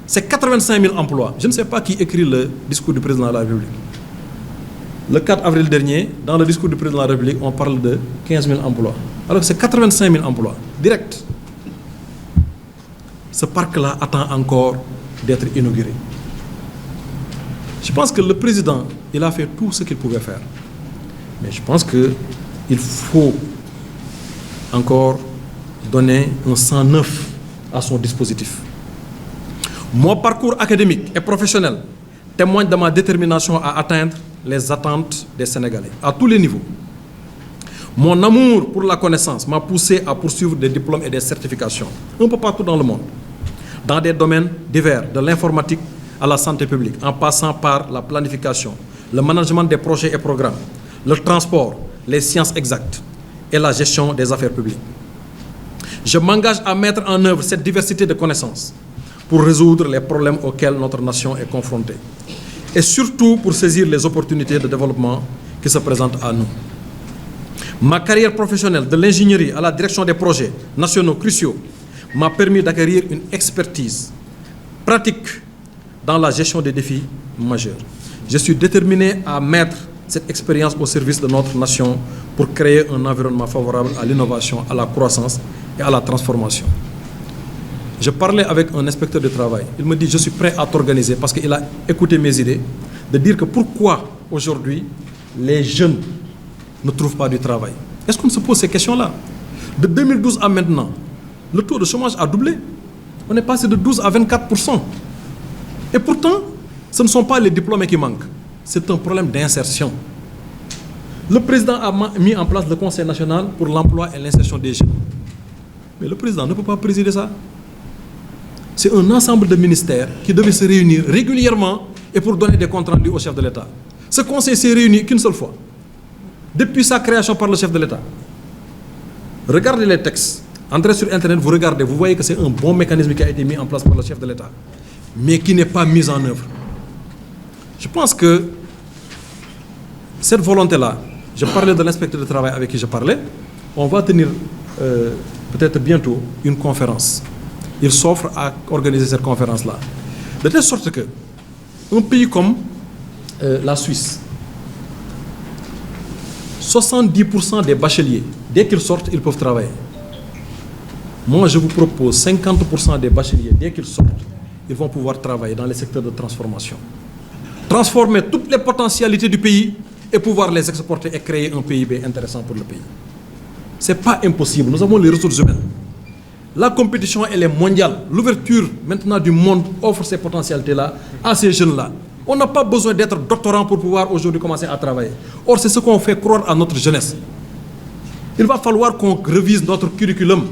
C'est 85 000 emplois. Je ne sais pas qui écrit le discours du président de la République. Le 4 avril dernier, dans le discours du président de la République, on parle de 15 000 emplois. Alors que c'est 85 000 emplois, direct. Ce parc-là attend encore d'être inauguré. Je pense que le président, il a fait tout ce qu'il pouvait faire. Mais je pense qu'il faut encore donner un sang neuf à son dispositif. Mon parcours académique et professionnel témoigne de ma détermination à atteindre les attentes des Sénégalais, à tous les niveaux. Mon amour pour la connaissance m'a poussé à poursuivre des diplômes et des certifications, un peu partout dans le monde, dans des domaines divers, de l'informatique à la santé publique, en passant par la planification, le management des projets et programmes, le transport, les sciences exactes et la gestion des affaires publiques. Je m'engage à mettre en œuvre cette diversité de connaissances pour résoudre les problèmes auxquels notre nation est confrontée et surtout pour saisir les opportunités de développement qui se présentent à nous. Ma carrière professionnelle de l'ingénierie à la direction des projets nationaux cruciaux m'a permis d'acquérir une expertise pratique dans la gestion des défis majeurs. Je suis déterminé à mettre cette expérience au service de notre nation pour créer un environnement favorable à l'innovation, à la croissance et à la transformation. Je parlais avec un inspecteur de travail. Il me dit, je suis prêt à t'organiser parce qu'il a écouté mes idées, de dire que pourquoi aujourd'hui les jeunes ne trouvent pas du travail. Est-ce qu'on se pose ces questions-là? De 2012 à maintenant, le taux de chômage a doublé. On est passé de 12 à 24%. Et pourtant, ce ne sont pas les diplômés qui manquent. C'est un problème d'insertion. Le président a mis en place le Conseil national pour l'emploi et l'insertion des jeunes. Mais le président ne peut pas présider ça. C'est un ensemble de ministères qui devaient se réunir régulièrement et pour donner des comptes rendus au chef de l'État. Ce conseil s'est réuni qu'une seule fois, depuis sa création par le chef de l'État. Regardez les textes. Entrez sur Internet, vous regardez, vous voyez que c'est un bon mécanisme qui a été mis en place par le chef de l'État, mais qui n'est pas mis en œuvre. Je pense que cette volonté-là, je parlais de l'inspecteur de travail avec qui je parlais, on va tenir peut-être bientôt une conférence. Il s'offre à organiser cette conférence-là. De telle sorte que un pays comme la Suisse, 70% des bacheliers, dès qu'ils sortent, ils peuvent travailler. Moi, je vous propose 50% des bacheliers, dès qu'ils sortent, ils vont pouvoir travailler dans les secteurs de transformation. Transformer toutes les potentialités du pays et pouvoir les exporter et créer un PIB intéressant pour le pays. Ce n'est pas impossible. Nous avons les ressources humaines. La compétition, elle est mondiale. L'ouverture maintenant du monde offre ces potentialités-là à ces jeunes-là. On n'a pas besoin d'être doctorant pour pouvoir aujourd'hui commencer à travailler. Or, c'est ce qu'on fait croire à notre jeunesse. Il va falloir qu'on révise notre curriculum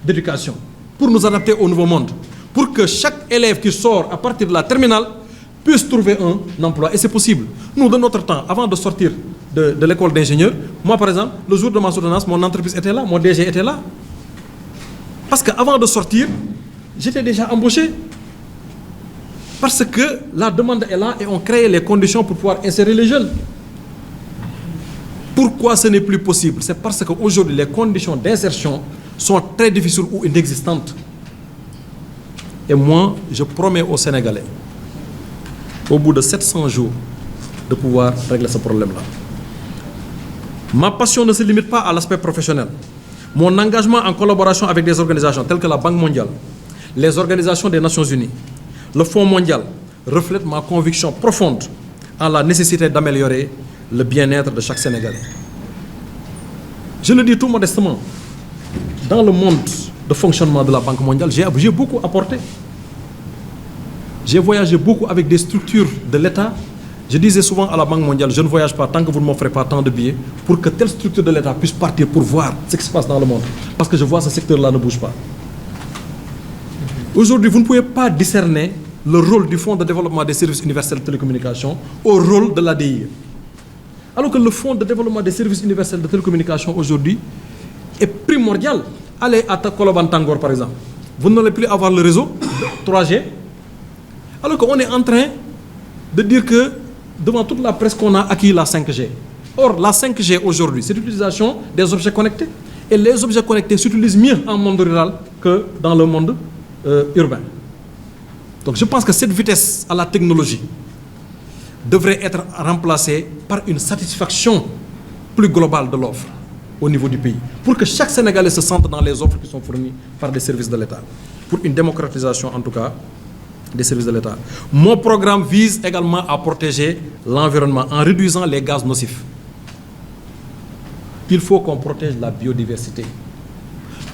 d'éducation pour nous adapter au nouveau monde. Pour que chaque élève qui sort à partir de la terminale puisse trouver un emploi. Et c'est possible. Nous, de notre temps, avant de sortir de l'école d'ingénieur, moi, par exemple, le jour de ma soutenance, mon entreprise était là, mon DG était là. Parce qu'avant de sortir, j'étais déjà embauché. Parce que la demande est là et on crée les conditions pour pouvoir insérer les jeunes. Pourquoi ce n'est plus possible? C'est parce qu'aujourd'hui, les conditions d'insertion sont très difficiles ou inexistantes. Et moi, je promets aux Sénégalais, au bout de 700 jours, de pouvoir régler ce problème-là. Ma passion ne se limite pas à l'aspect professionnel. Mon engagement en collaboration avec des organisations telles que la Banque mondiale, les organisations des Nations unies, le Fonds mondial, reflète ma conviction profonde en la nécessité d'améliorer le bien-être de chaque Sénégalais. Je le dis tout modestement, dans le monde de fonctionnement de la Banque mondiale, j'ai beaucoup apporté. J'ai voyagé beaucoup avec des structures de l'État. Je disais souvent à la Banque mondiale, je ne voyage pas tant que vous ne m'offrez pas tant de billets pour que telle structure de l'État puisse partir pour voir ce qui se passe dans le monde. Parce que je vois que ce secteur-là ne bouge pas. Aujourd'hui, vous ne pouvez pas discerner le rôle du Fonds de développement des services universels de télécommunications au rôle de l'ADIE. Alors que le Fonds de développement des services universels de télécommunications aujourd'hui est primordial. Allez à Koloban Tangor par exemple. Vous n'allez plus avoir le réseau 3G. Alors qu'on est en train de dire que devant toute la presse qu'on a acquis la 5G. Or, la 5G aujourd'hui, c'est l'utilisation des objets connectés. Et les objets connectés s'utilisent mieux en monde rural que dans le monde urbain. Donc je pense que cette vitesse à la technologie devrait être remplacée par une satisfaction plus globale de l'offre au niveau du pays, pour que chaque Sénégalais se sente dans les offres qui sont fournies par des services de l'État, pour une démocratisation en tout cas des services de l'État. Mon programme vise également à protéger l'environnement en réduisant les gaz nocifs. Il faut qu'on protège la biodiversité.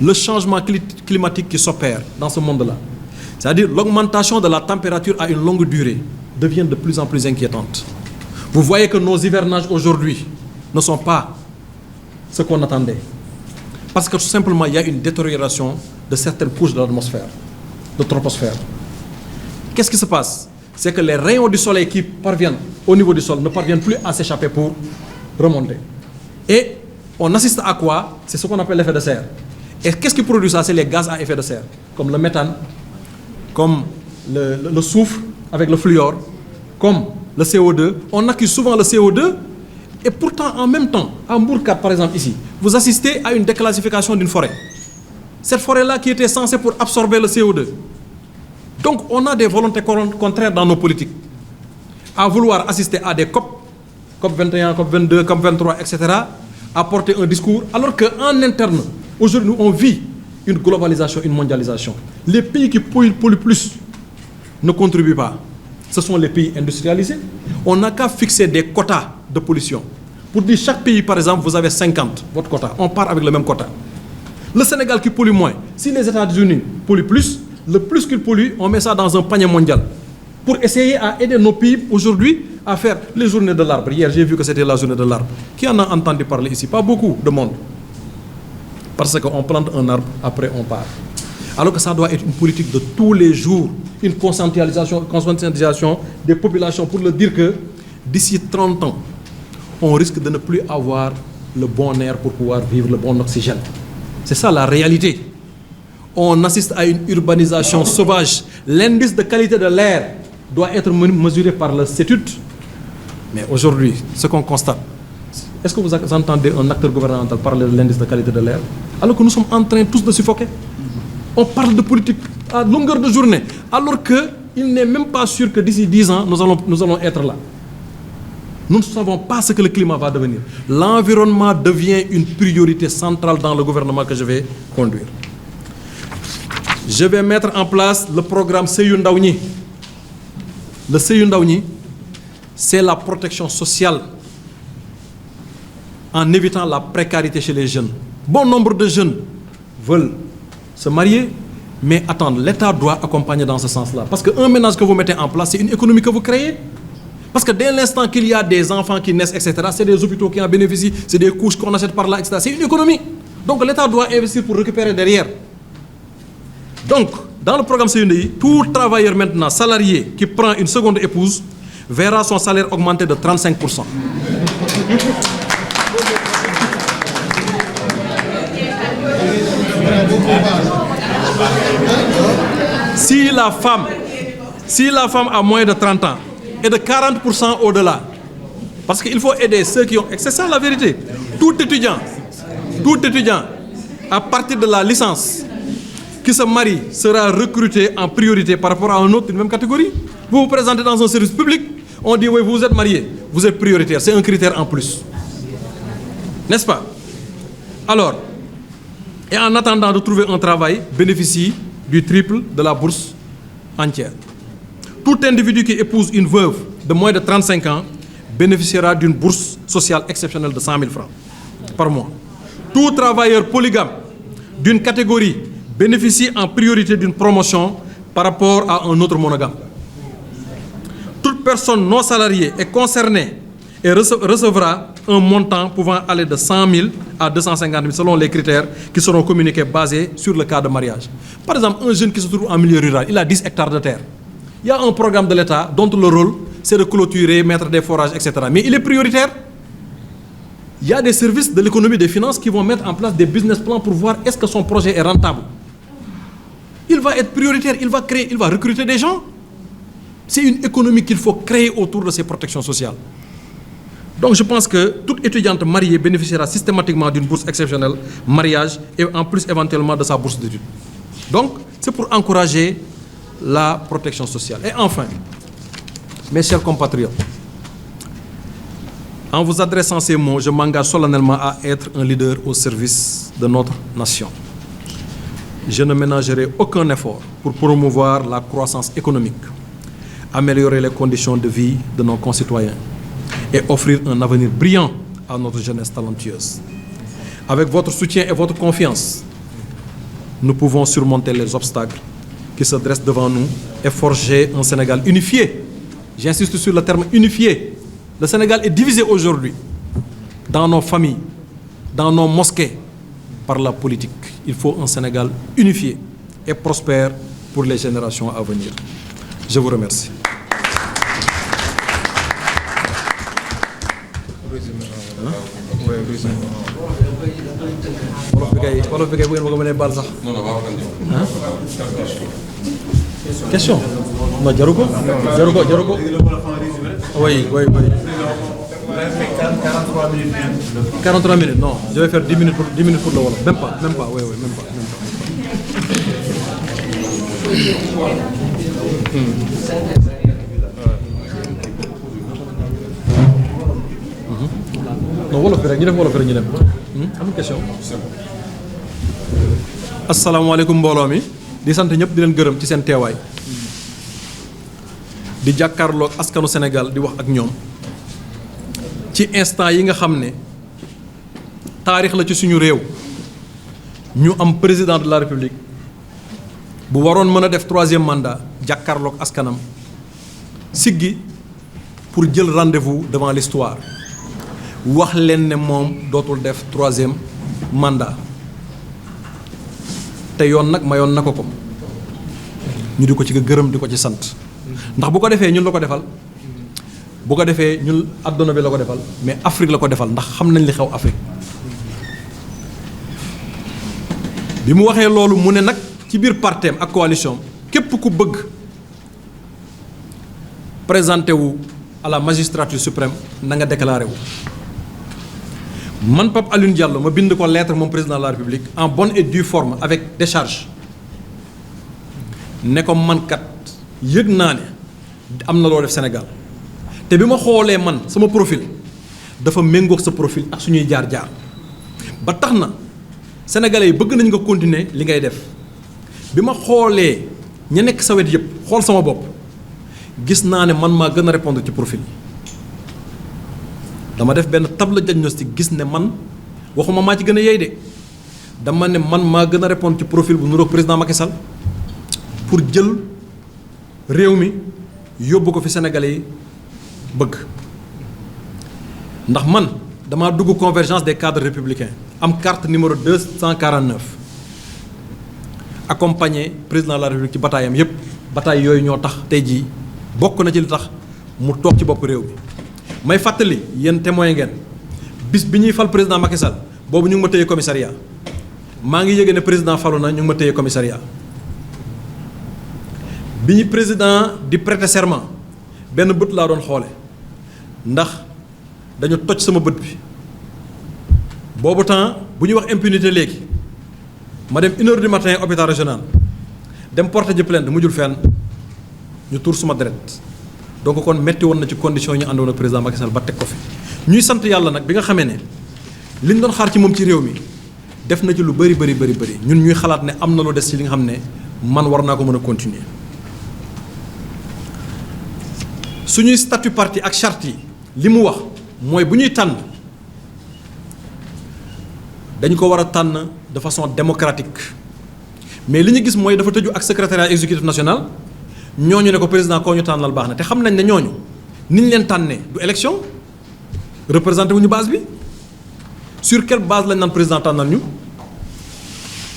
Le changement climatique qui s'opère dans ce monde-là, c'est-à-dire l'augmentation de la température à une longue durée, devient de plus en plus inquiétante. Vous voyez que nos hivernages aujourd'hui ne sont pas ce qu'on attendait. Parce que tout simplement, il y a une détérioration de certaines couches de l'atmosphère, de troposphère. Qu'est-ce qui se passe? C'est que les rayons du soleil qui parviennent au niveau du sol ne parviennent plus à s'échapper pour remonter. Et on assiste à quoi? C'est ce qu'on appelle l'effet de serre. Et qu'est-ce qui produit ça? C'est les gaz à effet de serre, comme le méthane, comme le soufre avec le fluor, comme le CO2. On accuse souvent le CO2, et pourtant en même temps, à Mbourkat par exemple ici, vous assistez à une déclassification d'une forêt. Cette forêt-là qui était censée pour absorber le CO2. Donc on a des volontés contraires dans nos politiques. À vouloir assister à des COP, COP 21, COP 22, COP 23, etc., à porter un discours, alors qu'en interne, aujourd'hui, on vit une globalisation, une mondialisation. Les pays qui polluent plus ne contribuent pas. Ce sont les pays industrialisés. On n'a qu'à fixer des quotas de pollution. Pour dire chaque pays, par exemple, vous avez 50, votre quota. On part avec le même quota. Le Sénégal qui pollue moins. Si les États-Unis polluent plus, le plus qu'ils polluent, on met ça dans un panier mondial. Pour essayer à aider nos pays aujourd'hui à faire les journées de l'arbre. Hier, j'ai vu que c'était la journée de l'arbre. Qui en a entendu parler ici? Pas beaucoup de monde. Parce qu'on plante un arbre, après on part. Alors que ça doit être une politique de tous les jours, une conscientisation des populations pour leur dire que d'ici 30 ans, on risque de ne plus avoir le bon air pour pouvoir vivre, le bon oxygène. C'est ça la réalité. On assiste à une urbanisation sauvage. L'indice de qualité de l'air doit être mesuré par le CETUD. Mais aujourd'hui, ce qu'on constate, est-ce que vous entendez un acteur gouvernemental parler de l'indice de qualité de l'air? Alors que nous sommes en train tous de suffoquer. On parle de politique à longueur de journée, alors qu'il n'est même pas sûr que d'ici 10 ans, nous allons être là. Nous ne savons pas ce que le climat va devenir. L'environnement devient une priorité centrale dans le gouvernement que je vais conduire. Je vais mettre en place le programme Seyou Ndaw-Nyi. Le Seyou Ndaw-Nyi, c'est la protection sociale en évitant la précarité chez les jeunes. Bon nombre de jeunes veulent se marier, mais attendre, l'État doit accompagner dans ce sens-là. Parce qu'un ménage que vous mettez en place, c'est une économie que vous créez. Parce que dès l'instant qu'il y a des enfants qui naissent, etc., c'est des hôpitaux qui en bénéficient, c'est des couches qu'on achète par là, etc. C'est une économie. Donc l'État doit investir pour récupérer derrière. Donc, dans le programme CUNDI, tout travailleur maintenant salarié qui prend une seconde épouse verra son salaire augmenter de 35%. Si la femme a moins de 30 ans et de 40% au-delà, parce qu'il faut aider ceux qui ont... C'est ça la vérité. Tout étudiant, à partir de la licence, qui se marie sera recruté en priorité par rapport à un autre d'une même catégorie. Vous vous présentez dans un service public, on dit oui, vous êtes marié, vous êtes prioritaire, c'est un critère en plus. N'est-ce pas? Alors, et en attendant de trouver un travail, bénéficie du triple de la bourse entière. Tout individu qui épouse une veuve de moins de 35 ans bénéficiera d'une bourse sociale exceptionnelle de 100 000 francs par mois. Tout travailleur polygame d'une catégorie bénéficie en priorité d'une promotion par rapport à un autre monogame. Toute personne non salariée est concernée et recevra un montant pouvant aller de 100 000 à 250 000 selon les critères qui seront communiqués basés sur le cas de mariage. Par exemple, un jeune qui se trouve en milieu rural, il a 10 hectares de terre. Il y a un programme de l'État dont le rôle, c'est de clôturer, mettre des forages, etc. Mais il est prioritaire. Il y a des services de l'économie des finances qui vont mettre en place des business plans pour voir est-ce que son projet est rentable. Il va être prioritaire, il va recruter des gens. C'est une économie qu'il faut créer autour de ces protections sociales. Donc je pense que toute étudiante mariée bénéficiera systématiquement d'une bourse exceptionnelle, mariage, et en plus éventuellement de sa bourse d'études. Donc c'est pour encourager la protection sociale. Et enfin, mes chers compatriotes, en vous adressant ces mots, je m'engage solennellement à être un leader au service de notre nation. Je ne ménagerai aucun effort pour promouvoir la croissance économique, améliorer les conditions de vie de nos concitoyens et offrir un avenir brillant à notre jeunesse talentueuse. Avec votre soutien et votre confiance, nous pouvons surmonter les obstacles qui se dressent devant nous et forger un Sénégal unifié. J'insiste sur le terme unifié. Le Sénégal est divisé aujourd'hui dans nos familles, dans nos mosquées, par la politique. Il faut un Sénégal unifié et prospère pour les générations à venir. Je vous remercie. Question? Non, Jaruko? Oui. 43 minutes, non. Je vais faire 10 minutes pour le Wolof. Même pas, même pas. Non, Wolof bi rek ñu def Wolof rek ñu dem. Am question. Asalaamaaleykum mbooloo mi. Di sant ñëpp di leen gërëm ci seen teewaay. Di jàkkaarloog askanu Sénégal di wax ak ñoom ci instant yi nga xam ne taarix la ci suñu réew ñu am président de la République bu waroon mën a def 3e mandat jàkkaarloog askanam siggi pour jël rendez-vous devant l'histoire wax leen ne moom dootul def 3e mandat te yoon nag mayoon na ko ñu di ko ci gërëm di ko ci sant ndax bu ko defee ñun la ko defal bu ko defee ñun àdduna bi la ko defal mais Afrique la ko defal ndax xam nañ li xew Afrique bi mu waxee loolu mu ne nag ci biir parteem ak coalition képp ku bëgg présenté wu à la magistrature suprême na nga déclaré wu man Pape Alioune Diallo ma bind ko lettre moom président de la République en bonne et due forme avec décharge ne ko man kat yëg naa ne am na loo def Sénégal te bi ma xoolee man sama profil dafa méngoog sa profil ak suñuy jaar-jaar ba tax na sénégalais yi bëgg nañ nga continuer li ngay def bi ma xoolee ña nekk sa wet yëpp xool sama bopp gis naa ne man maa gën a répondre ci profil dama def benn table diagnostic gis ne man waxuma maa ci gën a yey de dama ne man maa gën a répondre ci profil bu nuroog président Macky Sall pour jël réew mi yóbbu ko fi sénégalais yi bëgg ndax man damaa dugg convergence des cadres républicains am carte numéro 249 accompagné président de la République ci bataayam yépp bataay yooyu ñoo tax tey jii bokk na ci li tax mu toog ci bopp réew mi may fàttali yéen témoin ngeen bis bi ñuy fal président Macky Sall boobu ñu ngi ma téye commissariat maa ngi yëge ne président falu na ñu ngi ma téye commissariat bi ñu président di prêter serment benn bët laa doon xoole ndax dañu toj sama bët bi boobu temps bu ñuy wax impunité léegi ma dem 1h du matin hôpital régional dem porter ji plainte mujjul fenn ñu tuur suma deret donc kon metti woon na ci condition yi ñu àndoon ak président Macky Sall ba teg ko fi ñuy sant yàlla nag bi nga xamee ne liñ doon xaar ci moom ci réew mi def na ci lu bëri ñun ñuy xalaat ne am na lu des ci li nga xam ne man war naa ko mën a continuer suñuy statut parti ak charte yi li mu wax mooy bu ñuy tànn dañ ko war a tànn de façon démocratique mais li ñu gis mooy dafa tëju ak secrétariat exécutif national ñooñu ne ko président koo ñu tànnal baax na te xam nañ ne ñooñu ni ñu leen tànnee du élection représenté wu ñu base bi sur quelle base lañ naan président tànnal ñu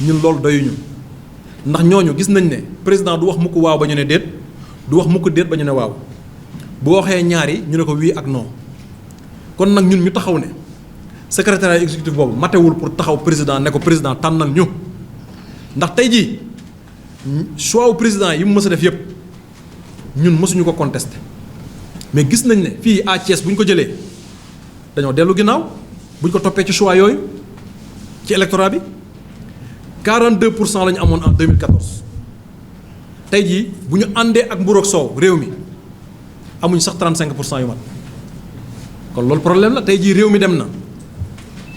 ñun loolu doyuñu ndax ñooñu gis nañ ne président du wax mukk waaw ba ñu ne déet du wax mukk déet ba ñu ne waaw bu waxee ñaari ñu ne ko wii ak non kon nag ñun ñu taxaw ne secrétariat exécutif boobu matewul pour taxaw président ne ko président tànnal ñu ndax tey jii choix wu président yi mu mës a def yëpp ñun mësuñu ko contesté mais gis nañ ne fii à Thiès bu ñu ko jëlee dañoo dellu ginnaaw bu ñu ko toppee ci choix yooyu ci électorat bi 42% la ñu amoon en 2014 tey jii bu ñu àndee ak mburoog soow réew mi amuñ sax 35% yu mat kon loolu problème la tey jii réew mi dem na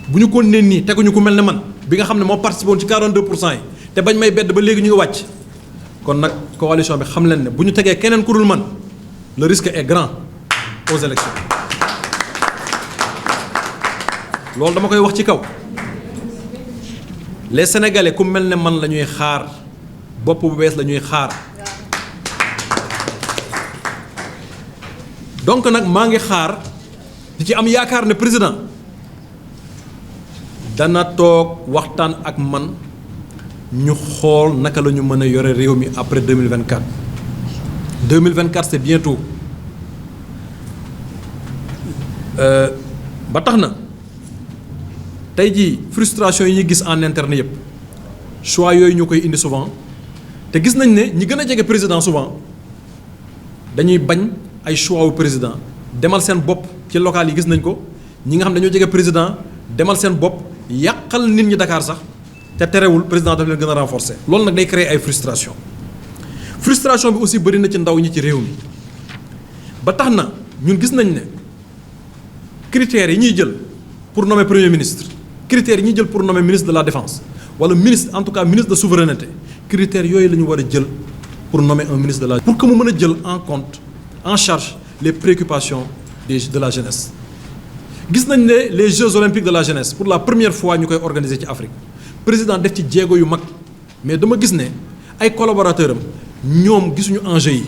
bu ñu ko nee nii teguñu ku mel ne man bi nga xam ne moo participé woon ci 42% yi te bañ may bedd ba léegi ñu ngi wàcc kon nag coalition bi xam leen ne bu ñu tegee keneen ku dul man le risque est grand aux élections loolu dama koy wax ci kaw les sénégalais ku mel ne man la ñuy xaar bopp bu bees la ñuy xaar donc nag maa ngi xaar di ci am yaakaar ne président dana toog waxtaan ak man ñu xool naka la ñu mën a yore réew mi après 2024 2024 c'est bientôt ba tax na tey jii frustration yi ñuy gis en interne yëpp choix yooyu ñu koy indi souvent te gis nañ ne ñi gën a jege président souvent dañuy bañ ay choix wu président demal seen bopp ci local yi gis nañ ko ñi nga xam dañoo jege président demal seen bopp yàqal nit ñi Dakar sax te terewul président daf leen gën a renforcer loolu nag day créer ay frustration bi aussi bëri na ci ndaw ñi ci réew mi ba tax na ñun gis nañ ne critères yi ñuy jël pour nommer premier ministre critères yi ñuy jël pour nommer ministre de la défense wala ministre en tout cas ministre de souveraineté critères yooyu la ñu war a jël pour nommer un ministre de la pour que mu mën a jël en compte en charge les préoccupations de la jeunesse gis nañ ne les Jeux olympiques de la jeunesse pour la première fois ñu koy organiser ci Afrique président def ci jéego yu mag mais dama gis ne ay collaborateurs am ñoom gisuñu enjeu yi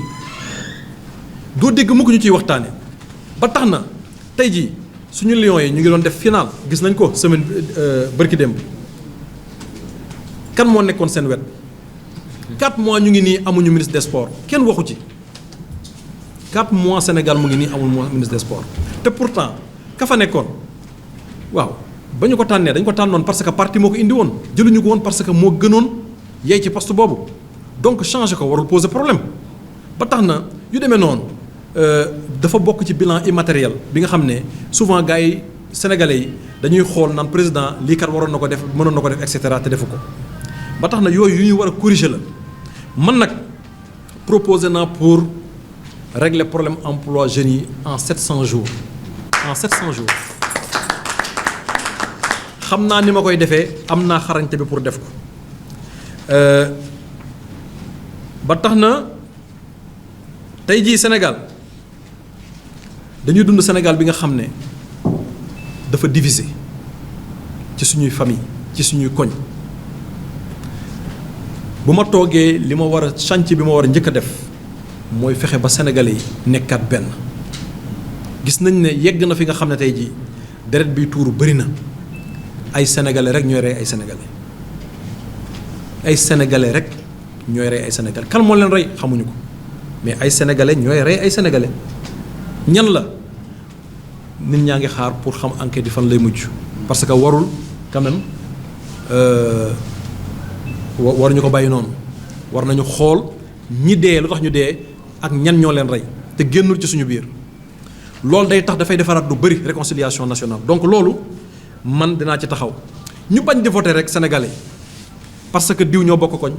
doo dégg mukk ñu ciy waxtaane ba tax na tey jii suñu Lions yi ñu ngi doon def final gis nañ ko semaine bërki démb kan moo nekkoon seen wet 4 mois ñu ngi nii amuñu ministre des sports kenn waxu ci 4 mois Sénégal mu ngi nii amul ministre des sports te pourtant ka fa nekkoon waaw ba ñu ko tànnee dañ ko tànnoon parce que parti moo ko indi woon jëluñu ko woon parce que moo gënoon yey ci poste boobu donc changer ko warul poser problème ba tax na yu demee noonu dafa bokk ci bilan immatériel bi nga xam ne souvent gars yi sénégalais yi dañuy xool naan président lii kat waroon na ko def mënoon na ko def et cetera te defu ko ba tax na yooyu yu ñuy war a corriger la man nag proposé naa pour régler problème emploi jeunes yi en 700 jours en 700 jours xam naa ni ma koy defee am naa xarañte bi pour def ko ba tax na tey jii Sénégal dañuy dund Sénégal bi nga xam ne dafa divisé ci suñuy famille ci suñuy koñ bu ma toogee li ma war a chantier bi ma war a njëkk a def mooy fexe ba sénégalais yi nekkaat benn gis nañ ne yegg na fi nga xam ne tey jii deret bi tuuru bëri na ay sénégalais rek ñooy rey ay sénégalais ay sénégalais rek ñooy rey ay sénégalais kan moo leen rey xamuñu ko mais ay sénégalais ñooy rey ay sénégalais ñan la nit ñaa ngi xaar pour xam enquête yi fan lay mujj parce que warul quand même waruñu ko bàyyi noonu war nañu xool ñi dee lu tax ñu dee ak ñan ñoo leen rey te génnul ci suñu biir loolu day tax dafay defaraat lu bëri réconciliation nationale donc loolu man dinaa ci taxaw ñu bañ di voter rek sénégalais parce que diw ñoo bokk koñ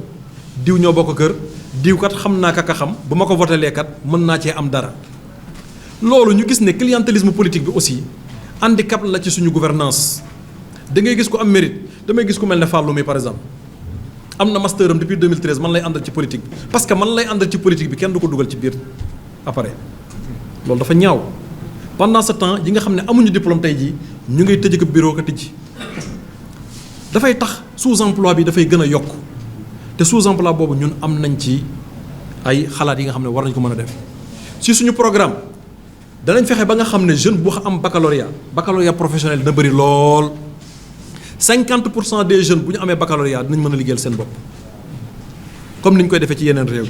diw ñoo bokk kër diw kat xam naa kaka xam bu ma ko votelee kat mën naa cee am dara loolu ñu gis ne clientélisme politique bi aussi handicap la ci suñu gouvernance da ngay gis ku am mérite damay gis ku mel ne Fallou mi par exemple am na master am depuis 2013 man lay àndal ci politique bi parce que man lay àndal ci politique bi kenn du ko dugal ci biir appareil loolu dafa ñaaw pendant ce temps yi nga xam ne amuñu diplôme tey jii ñu ngay tëj ko bureau ko tijji dafay tax sous-emploi bi dafay gën a yokk te sous-emploi boobu ñun am nañ ci ay xalaat yi nga xam ne war nañ ko mën a def si suñu programme danañ fexe ba nga xam ne jeune bu am baccalauréat professionnel dina bëri lool 50% des jeunes bu ñu amee baccalauréat dinañ mën a liggéeyal seen bopp comme ni ñu koy defee ci yeneen réew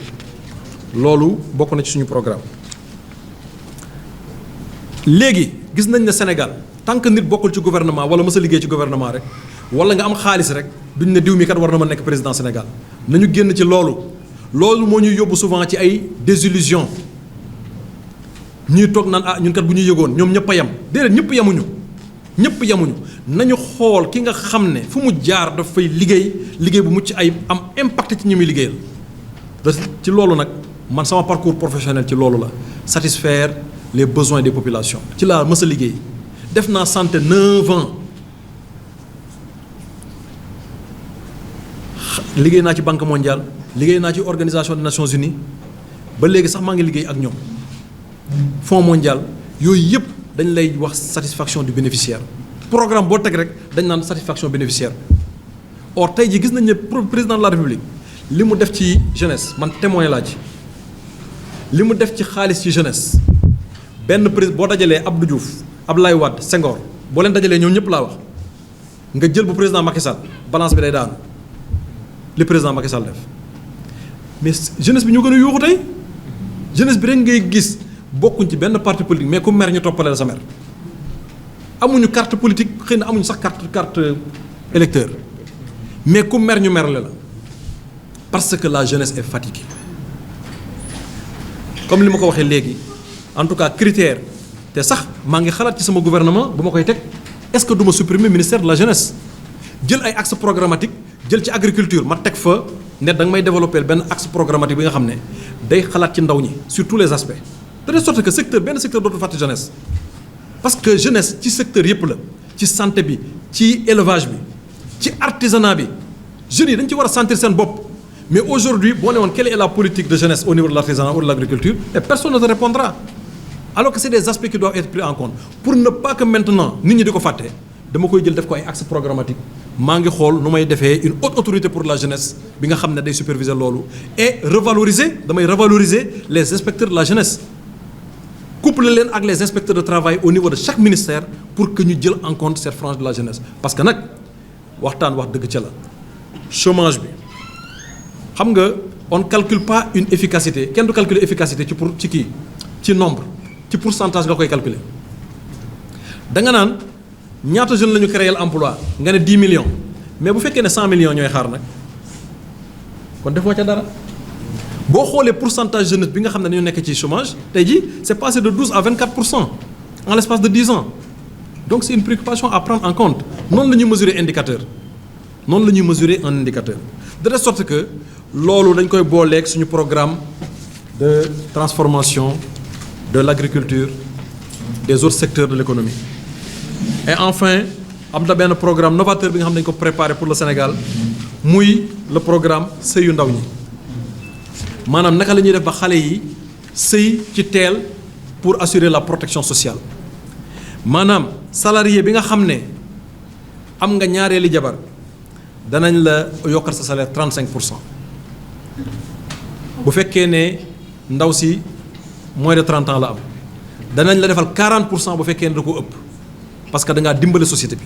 loolu bokk na ci suñu programme. léegi gis nañ ne Sénégal tant que nit bokkul ci gouvernement wala mës a liggéey ci gouvernement rek wala nga am xaalis rek duñ ne diw mi kat war na ma nekk président Sénégal nañu génn ci loolu moo ñuy yóbbu souvent ci ay désillusion ñuy toog naan ah ñun kat bu ñu yëgoon ñoom ñëpp a yem déedéet ñëpp yemuñu nañu xool ki nga xam ne fu mu jaar daf fay liggéey bu mucc ay am impact ci ñi muy liggéeyal ci loolu nag man sama parcours professionnel ci loolu la satisfaire les besoins des populations ci laa mës a liggéey def naa santé 9 ans liggéey naa ci Banque mondiale liggéey naa ci Organisation des Nations Unies ba léegi sax maa ngi liggéey ak ñoom Fonds mondial yooyu yëpp dañ lay wax satisfaction du bénéficiaire programme boo teg rek dañ naan satisfaction bénéficiaire or tey ji gis nañ ne président de la République li mu def ci jeunesse man témoin laa ci li mu def ci xaalis ci jeunesse benn président boo dajalee Abdou Diouf Abdoulaye Wade Senghor boo leen dajalee ñoom ñëpp laa wax nga jël bu président Macky Sall balance bi day daanu li président Macky Sall def mais jeunesse bi ñu gën a yuuxu tey jeunesse bi rek ngay gis bokkuñ ci benn parti politique mais ku mer ñu toppale la sa mer amuñu carte politique xëy na amuñu sax carte électeur mais ku mer ñu merle la parce que la jeunesse est fatiguée comme li ma ko waxee léegi en tout cas critère te sax maa ngi xalaat ci sama gouvernement bu ma koy teg est-ce que du ma supprimer ministère de la jeunesse jël ay axe programmatique jël ci agriculture ma teg fa ne da nga may développer benn axe programmatique bi nga xam ne day xalaat ci ndaw ñi sur tous les aspects de telle sorte que secteur benn secteur dootul fàtte jeunesse parce que jeunesse ci secteur yëpp la ci santé bi ci élevage bi ci artisanat bi jeunes yi dañ ci war a sentir seen bopp mais aujourd'hui boo ne woon quelle est la politique de jeunesse au niveau de l'artisanat ou de l'agriculture et personne ne te répondra alors que c'est des aspects qui doivent être pris en compte pour ne pas que maintenant nit ñi di ko fàtte dama koy jël def ko ay axe programmatique maa ngi xool nu may defee une haute autorité pour la jeunesse bi nga xam ne day superviser loolu et damay revaloriser les inspecteurs de la jeunesse couple leen ak les inspecteurs de travail au niveau de chaque ministère pour que ñu jël en compte cette frange de la jeunesse parce que nag waxtaan wax dëgg ca la chômage bi xam nga on ne calcule pas une efficacité kenn du calculer efficacité ci nombre ci pourcentage nga koy calculer da nga naan ñaata jeunes la ñu créer emploi nga ne 10 millions mais bu fekkee ne 100 millions ñooy xaar nag kon defoo ca dara boo xoolee pourcentage jeunesse bi nga xam ne dañoo nekk ci chômage tey jii c'est passé de 12 à 24% en l'espace de 10 ans donc c'est une préoccupation à prendre en compte noonu la ñuy mesurer indicateur noonu la ñuy mesurer un indicateur de telle sorte que loolu dañ koy booleeg suñu programme de transformation de l'agriculture des autres secteurs de l'économie et enfin am na benn programme novateur bi nga xam ne dañu ko préparé pour le Sénégal muy le programme sëyu ndaw ñi maanaam naka la ñuy def ba xale yi sëy ci teel pour assurer la protection sociale maanaam salarié bi nga xam ne am nga ñaareeli jabar danañ la yokkal sa salaire 35% bu fekkee ne ndaw si moins de 30 ans la am danañ la defal 40% bu fekkee ne da ko ëpp parce que da ngaa dimbale société bi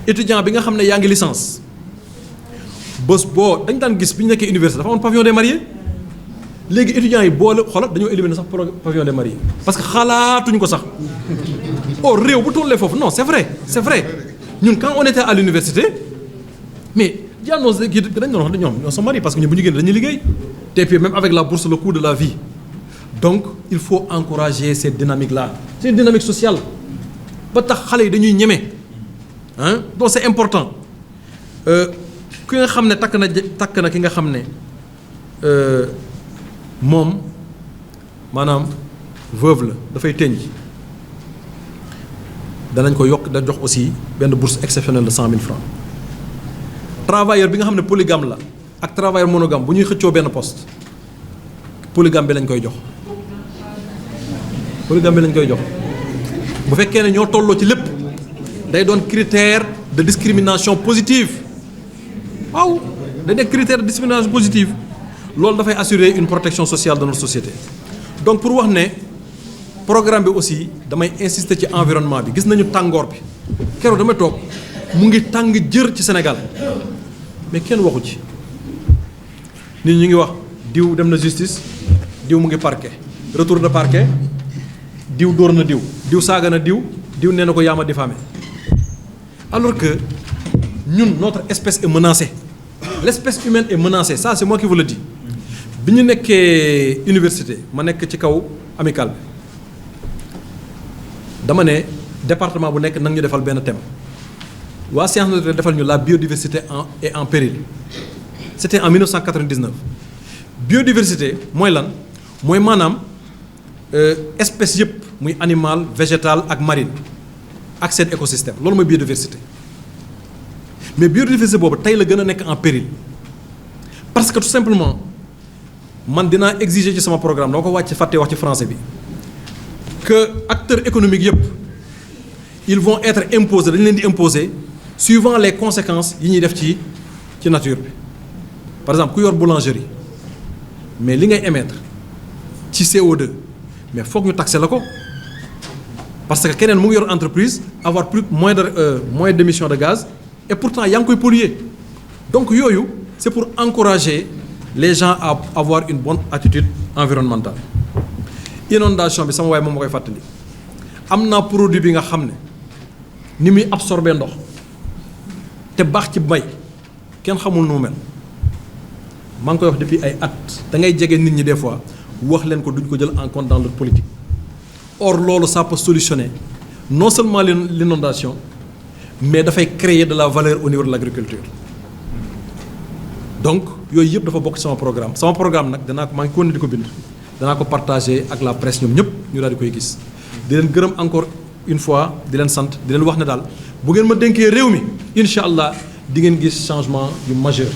étudiant bi nga xam ne yaa ngi licence bés boo dañ daan gis bi ñu nekkee université dafa amoon pavillon des mariés léegi étudiants yi boole xoolal dañoo éliminer sax pavillon des mariés parce que xalaatuñu ko sax oh réew bu tollee foofu non c'est vrai ñun quand on était à l'université mais jànnoo kii dañ doon wax ñoom ñoo se marient parce que ñun bu ñu génnee dañuy liggéey te puis même avec la bourse le coût de la vie donc il faut encourager cette dynamique là c'est une dynamique sociale ba tax xale yi dañuy ñeme donc c'est important ki nga xam ne takk na ki nga xam ne moom maanaam veuve la dafay tënj danañ ko yokk da jox aussi benn bourse exceptionnelle de 100 000 francs travailleur bi nga xam ne polygame la ak travailleur monogame bu ñuy xëccoo benn poste polygame bi lañ koy jox bu fekkee ne ñoo tolloo ci lépp day doon critère de discrimination positive waaw day nekk critère de discrimination positive loolu dafay assurer une protection sociale de notre société donc pour wax ne programme bi aussi damay insister ci environnement bi gis nañu tàngoor bi keroog damay toog mu ngi tàng jër ci Sénégal mais kenn waxu ci nit ñi ngi wax diw dem na justice diw mu ngi parquet retour de parquet diw dóor na diw saaga na diw nee na ko yaa ma diffamé alors que ñun notre espèce est menacée l'espèce humaine est menacée ça c'est moi qui vous le dis bi ñu nekkee université ma nekk ci kaw amicale bi dama ne département bu nekk nag ñu defal benn thème waa science naturelle defal ñu la biodiversité est en péril c'était en 1999 biodiversité mooy lan mooy maanaam espèce yëpp muy animal végétal ak marine ak seen écosystème loolu mooy biodiversité mais biodiversité boobu tey la gën a nekk en péril parce que tout simplement man dinaa exiger ci sama programme dama ko wàcc fàtte wax ci français bi que acteurs économiques yëpp ils vont être imposés dañu leen di imposer suivant les conséquences yi ñuy def ci nature bi par exemple ku yor boulangerie mais li ngay émettre ci CO2 mais foog ñu taxer la ko parce que keneen mu ngi yor entreprise avoir moins d'émissions de gaz et pourtant yaa ngi koy polluer donc yooyu c'est pour encourager les gens à avoir une bonne attitude environnementale. Inondation bi sama waay moom ma koy fàttali am naa produit bi nga xam ne ni muy absorber ndox te baax ci bay kenn xamul nu mu mel maa ngi koy wax depuis ay at da ngay jege nit ñi des fois wax leen ko duñ ko jël en compte dans leur politique or loolu ça peut solutionner non seulement l'inondation mais dafay créer de la valeur au niveau de l'agriculture donc yooyu yëpp dafa bokk sama programme nag danaa ko maa ngi continuer di ko bind danaa ko partager ak la presse ñoom ñëpp ñu daal di koy gis di leen gërëm encore une fois di leen sant di leen wax ne daal bu ngeen ma dénkee réew mi incha allah di ngeen gis changement yu majeur